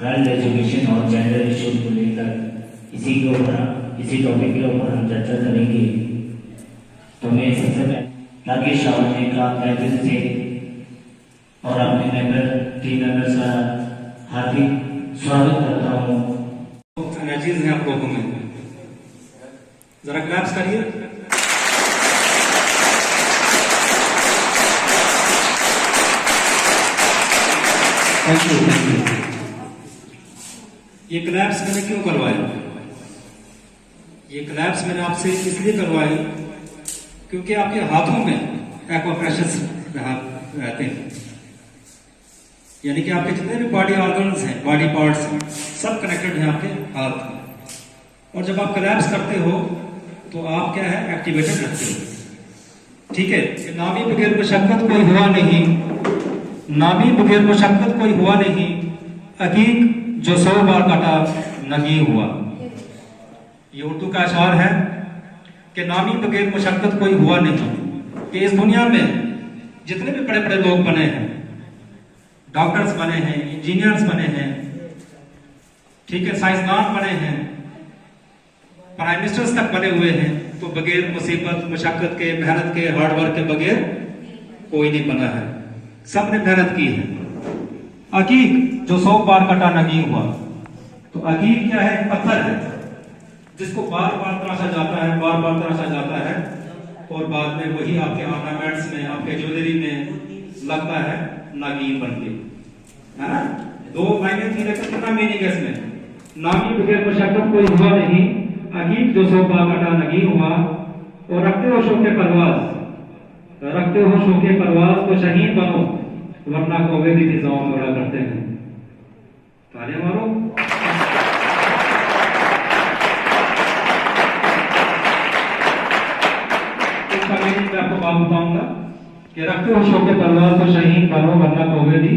Girl education और gender issues को लेकर इसी टॉपिक के ऊपर हम चर्चा करेंगे। तो मैं सबसे पहले राकेश रावत जी का कैबिन से और अपने टीम मेंबर्स का हार्दिक स्वागत करता हूँ। एनर्जीज हैं आप लोगों में, जरा क्लैप्स करिए। Thank you. ये क्लैप्स मैंने क्यों करवाए? ये क्लैप्स मैंने आपसे इसलिए करवाए क्योंकि आपके हाथों में एक्वा प्रेशर्स रहते हैं, यानी कि आपके जितने भी बॉडी ऑर्गन्स हैं, बॉडी पार्ट्स हैं, सब कनेक्टेड हैं आपके हाथ में। और जब आप क्लैप्स करते हो तो आप क्या है, एक्टिवेटेड रखते हो। ठीक है, नाभी बगैर मशक्कत कोई हुआ नहीं, नाभी बगैर मशक्कत कोई हुआ नहीं, अकीक जो 100 बार काटा नहीं हुआ। ये उर्दू का अशार है कि नाभी बगैर मशक्कत कोई हुआ नहीं। कि इस दुनिया में जितने भी बड़े बड़े लोग बने हैं, डॉक्टर्स बने हैं, इंजीनियर्स बने हैं, ठीक है, साइंसदान बने हैं, प्राइम मिनिस्टर्स तक बने हुए हैं, तो बगैर मुसीबत मशक्कत के, मेहनत के, हार्डवर्क के बगैर कोई नहीं बना है। सब ने मेहनत की है। अकीक जो 100 बार कटा नहीं हुआ। तो अकीक क्या है? पत्थर है जिसको बार बार तराशा जाता है, बार बार तराशा जाता है, और बाद में वही आपके ऑर्नामेंट्स में, आपके ज्वेलरी में लगता है नागीन बन के, है ना। 2 लाइनें थी लेकिन कितना मीनिंग है इसमें? नागी बगैर मशक्कत कोई हुआ नहीं, अकीक जो 100 बार कटा नहीं हुआ, और रखते हो शौके परवाज, रखते हो शौके परवाज तो शहीद बनो, वरना कौवे भी फिजाओं में उड़ा करते हैं। तालियां मारो। इसका मीनिंग मैं आपको बात बताऊंगा कि रखते हो शौके परवाज तो शहीद बनो, वरना कौवे भी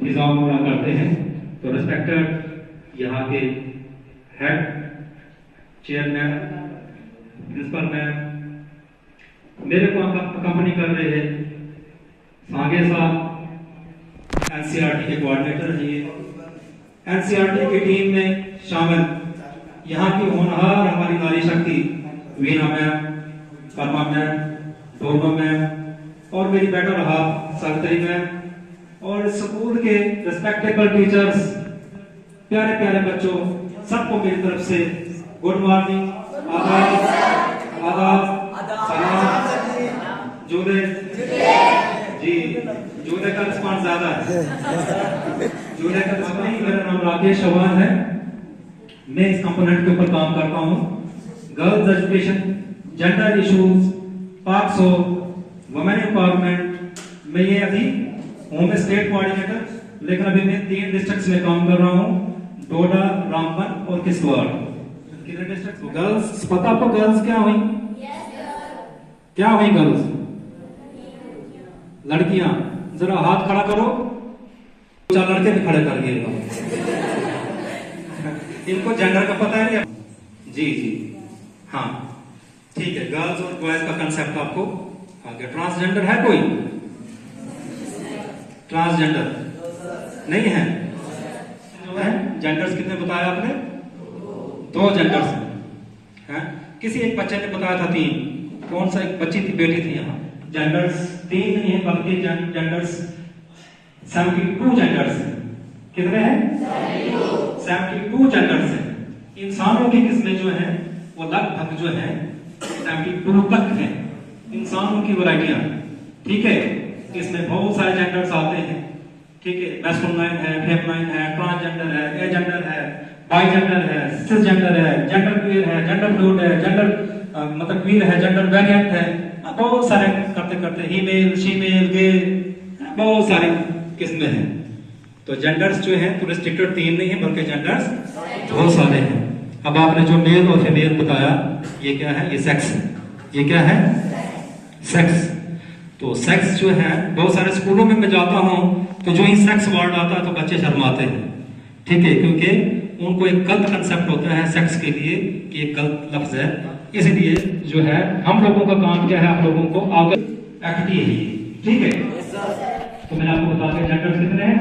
फिजाओं में उड़ा करते हैं। तो रिस्पेक्टेड यहाँ के हेड, चेयरमैन, प्रिंसिपल मैम, मेरे को कंपनी कर रहे हैं सांगे साहब, एनसीईआरटी के कोऑर्डिनेटर हैं ये। एनसीईआरटी की टीम में शामिल यहाँ की होनहार हमारी नारी शक्ति वीना मैम, परमा मैम, डोमा मैम, और मेरी बेटा रहा सावित्री मैम, और स्कूल के रिस्पेक्टेबल टीचर्स, प्यारे प्यारे बच्चों, सबको मेरी तरफ से गुड मॉर्निंग, आदाब, सलाम, जोदे जी। जोदे का रिस्पॉन्स ज्यादा है। जोदे का रिस्पॉन्स नहीं। मेरा नाम राकेश चौहान है। मैं इस कंपोनेंट के ऊपर काम करता हूँ। Girls education, gender issues, POCSO, women empowerment में ये अभी हूँ मैं स्टेट कोऑर्डिनेटर, लेकिन अभी मैं 3 डिस्ट्रिक्ट्स में काम कर रहा हूँ, डोडा, रामबन और किश्तवाड़। कितने डिस्ट्रिक्ट? गर्ल्स, पता आपको गर्ल्स क्या हुई? क्या हुई गर्ल्स? लड़कियां। जरा हाथ खड़ा करो, 4 लड़के भी खड़े कर दिए। इनको जेंडर का पता है नहीं? जी जी हाँ, ठीक है। गर्ल्स और बॉयज का कंसेप्ट आपको आगे। ट्रांसजेंडर है कोई? ट्रांसजेंडर नहीं है? जो है जेंडर्स कितने बताया आपने? 2 जेंडर्स हैं। किसी एक बच्चे ने बताया था 3। कौन सा एक बच्ची थी, बेटी थी? यहाँ जेंडर्स 3 नहीं है, बल्कि जेंडर्स 72 जेंडर्स हैं। कितने हैं? 72 जेंडर्स हैं। इंसानों की किस्में जो है वो लगभग जो है 72 तक है, इंसानों की वैरायटियां। ठीक है, इसमें बहुत सारे जेंडर्स आते हैं। ठीक है, मैस्कुलाइन है, फेमिनाइन है, ट्रांसजेंडर है, एजेंडर है, बाईजेंडर है, सिसजेंडर है, जेंडर क्वीयर है, जेंडर फ्लूइड है, जेंडर मतलब क्वीयर है, जेंडर वेरिएंट है, बहुत सारे करते करते हीमेल, शीमेल, गे, बहुत सारी किस्में हैं। तो जेंडर्स जो हैं तो रिस्ट्रिक्टेड 3 नहीं है, बल्कि जेंडर्स बहुत सारे हैं। अब आपने जो मेल और फीमेल बताया, ये क्या है? ये सेक्स है। ये क्या है? सेक्स। तो सेक्स जो है, बहुत सारे स्कूलों में मैं जाता हूँ तो जो ही सेक्स वर्ड आता है तो बच्चे शर्माते हैं। ठीक है, क्योंकि उनको एक गलत कंसेप्ट होता है सेक्स के लिए कि एक गलत लफ्ज है। इसलिए जो है हम लोगों का काम क्या है, आप लोगों को आगे एक्टिविटी है। ठीक है, तो मैंने आपको बता दिया जेंडर कितने हैं?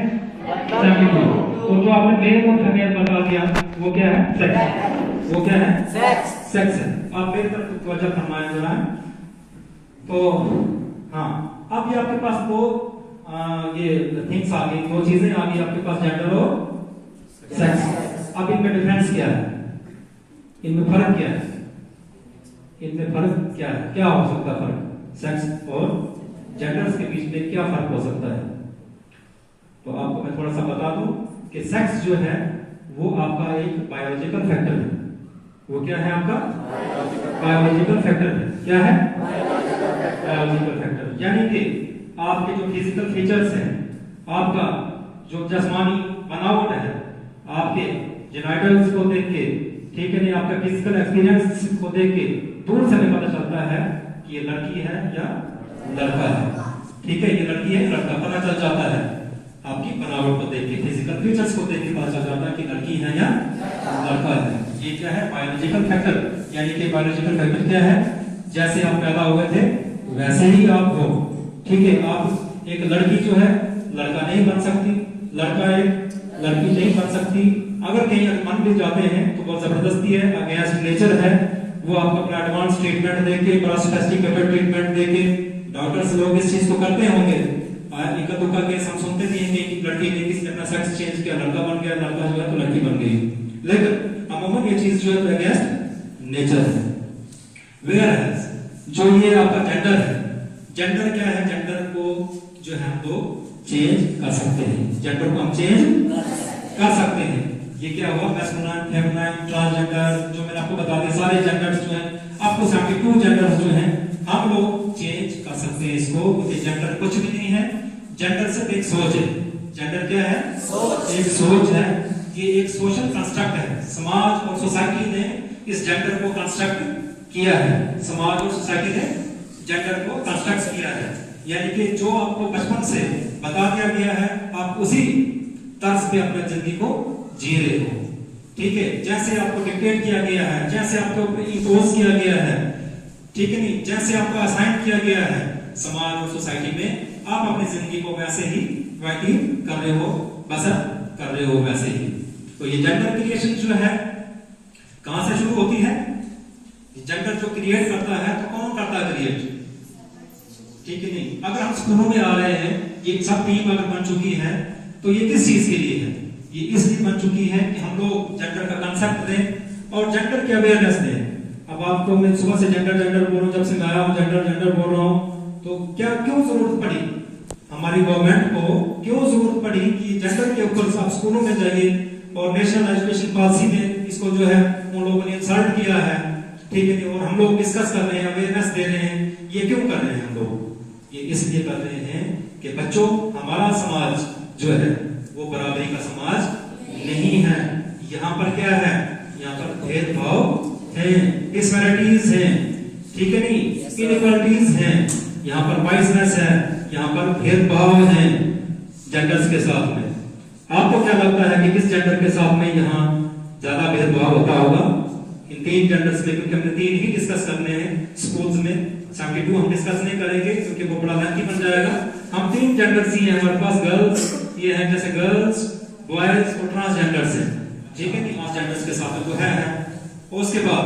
72। तो जो आपने मेल और फीमेल बता दिया वो क्या है? सेक्स। वो क्या है? सेक्स है। आप मेरे तरफ तवज्जो फरमाएं जरा। तो हाँ, अब ये आपके पास दो ये थिंग्स आ गई, दो चीजें आ गई आपके पास, जेंडर और सेक्स। अब इनमें डिफरेंस क्या है? इनमें फर्क क्या है? इनमें फर्क क्या है? क्या हो सकता है फर्क सेक्स और जेंडर्स के बीच में? क्या फर्क हो सकता है? तो आपको मैं थोड़ा सा बता दूं कि सेक्स जो है वो आपका एक बायोलॉजिकल फैक्टर है। वो क्या है आपका? बायोलॉजिकल फैक्टर है। क्या है? Biological factor. यानी कि आपके जो फिजिकल फीचर्स हैं, आपका जो जिस्मानी बनावट है, आपके जेनाइटल्स को देख के, ठीक है नहीं, आपका फिजिकल एक्सपीरियंस को देख के दूर से पता चलता है कि ये लड़की है या लड़का है। ठीक है, ये लड़की है लड़का पता चल जाता है आपकी बनावट को देख के, फिजिकल फीचर्स को देख के पता चल जाता है कि लड़की है या लड़का है। ये क्या है? Biological factor. यानी कि बायोलॉजिकल फैक्टर क्या है? जैसे आप पैदा हुए थे वैसे ही आप हो। ठीक है, आप एक लड़की जो है लड़का नहीं बन सकती, लड़का एक लड़की नहीं बन सकती। अगर कहीं बन भी जाते हैं तो बहुत जबरदस्ती है, अगेंस्ट नेचर है। वो आपको अपना एडवांस ट्रीटमेंट देके, बड़ा सोफिस्टिकेटेड ट्रीटमेंट देके, डॉक्टर्स लोग इस चीज को करते होंगे। इक्का दुक्का केस हम सुनते भी हैं कि लड़की ने किसी ने अपना सेक्स चेंज किया, लड़का बन गया, लड़का जो है तो लड़की बन गई। लेकिन अमूमन ये चीज जो है अगेंस्ट नेचर है। वेयर जो ये आपका जेंडर है, जेंडर क्या है? जेंडर को जो है हम लोग चेंज कर सकते हैं। जेंडर को हम चेंज कर सकते हैं। ये क्या हुआ? मैस्कुलिन, फेमिनिन, ट्रांसजेंडर, जो मैंने आपको बता दिया, सारे जेंडर्स जो हैं, आपको 72 जेंडर्स जो हैं हम लोग चेंज कर सकते हैं इसको। ये जेंडर कुछ भी नहीं है, जेंडर सिर्फ एक सोच है। जेंडर क्या है? एक सोच है। ये एक सोशल कंस्ट्रक्ट है। समाज और सोसाइटी ने इस जेंडर को कंस्ट्रक्ट किया है। समाज और सोसाइटी ने जेंडर को कंस्ट्रक्ट किया है। यानी कि जो आपको बचपन से बता दिया गया है, आप उसी तर्ज पे अपनी जिंदगी को जी रहे हो। ठीक है, जैसे आपको डिक्टेट किया गया है, जैसे आपके ऊपर इंपोज किया गया है, ठीक है नहीं, जैसे आपको असाइन किया गया है समाज और सोसाइटी में, आप अपनी जिंदगी को वैसे ही व्यतीत कर रहे हो, बसर कर रहे हो वैसे ही। तो ये जेंडर क्रिएशन जो है कहां से शुरू होती है? जेंडर जो क्रिएट करता है तो कौन करता है क्रिएट? ठीक है नहीं, अगर हम स्कूलों में आ रहे हैं, ये सब टीम अगर बन चुकी है तो ये किस चीज के लिए है? ये इसलिए बन चुकी है कि हम लोग जेंडर का कंसेप्ट दें और जेंडर की अवेयरनेस दें। अब आपको मैं सुबह से जेंडर जेंडर बोल रहा हूं, जब से मैं आया हूं जेंडर जेंडर बोल रहा हूं, तो क्या क्यों जरूरत पड़ी हमारी गवर्नमेंट को, क्यों जरूरत पड़ी कि जेंडर के ऊपर आप स्कूलों में जाइए और नेशनल एजुकेशन पॉलिसी में इसको जो है उन लोगों ने इंसर्ट किया है। ठीक है, और हम लोग डिस्कस कर रहे हैं, अवेयरनेस दे रहे हैं। ये क्यों कर रहे हैं हम लोग? ये इसलिए कर रहे हैं कि बच्चों, हमारा समाज जो है वो बराबरी का समाज नहीं है। यहाँ पर क्या है? यहाँ पर भेदभाव है, डिस्पैरिटीज है, ठीक है नहीं, इनइक्वालिटीज है, यहाँ पर बाइसनेस है, यहाँ पर भेदभाव है जेंडर्स के साथ में। आपको क्या लगता है कि किस जेंडर के साथ में यहाँ ज्यादा भेदभाव होता होगा? इन तीन जेंडर्स में, क्योंकि हमने तीन ही डिस्कस करने हैं स्कूल्स में। 72 हम डिस्कस नहीं करेंगे क्योंकि वो बड़ा लेंथी बन जाएगा। हम तीन जेंडर्स ही हैं हमारे पास, गर्ल्स ये है, जैसे गर्ल्स, बॉयज और ट्रांसजेंडर्स हैं। ठीक है, ट्रांसजेंडर्स के साथ में तो है। और उसके बाद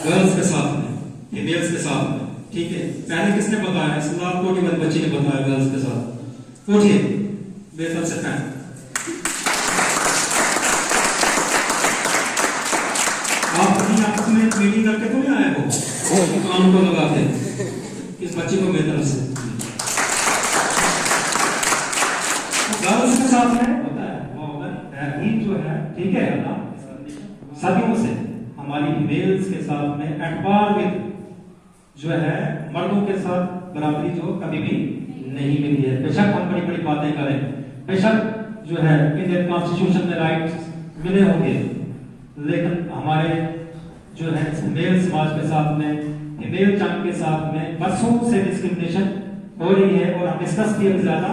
गर्ल्स के साथ में, फीमेल्स के साथ में। ठीक है, पहले किसने बताया? लाल कोटी वाली बच्ची ने बताया गर्ल्स के साथ। उठिए बेहतर से फैन। आप अपनी आपस में मीटिंग करके तो नहीं आए हो कान को लगाते इस बच्ची को मेरी तरफ से। गर्ल्स के साथ में होता है वो ही जो है, ठीक है, सदियों से हमारी मेल्स के साथ में एट पार विद जो है मर्दों के साथ बराबरी जो कभी भी नहीं मिली है। बेशक हम बड़ी बड़ी बातें करें, बेशक जो है इंडियन कॉन्स्टिट्यूशन में राइट्स मिले होंगे, लेकिन हमारे जो है मेल समाज के साथ में, फीमेल चंक के साथ में बरसों से डिस्क्रिमिनेशन हो रही है। और हम डिस्कस किए ज्यादा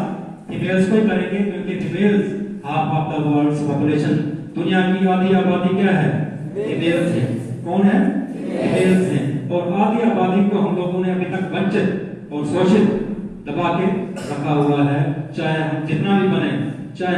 फीमेल्स को ही करेंगे, क्योंकि females half of the world's population, दुनिया की आधी आबादी क्या है? फीमेल्स है। कौन है? फीमेल्स है। और आधी आबादी को हम लोगों ने अभी तक वंचित और शोषित दबा के रखा हुआ है। चाहे हम जितना भी बने, चाहे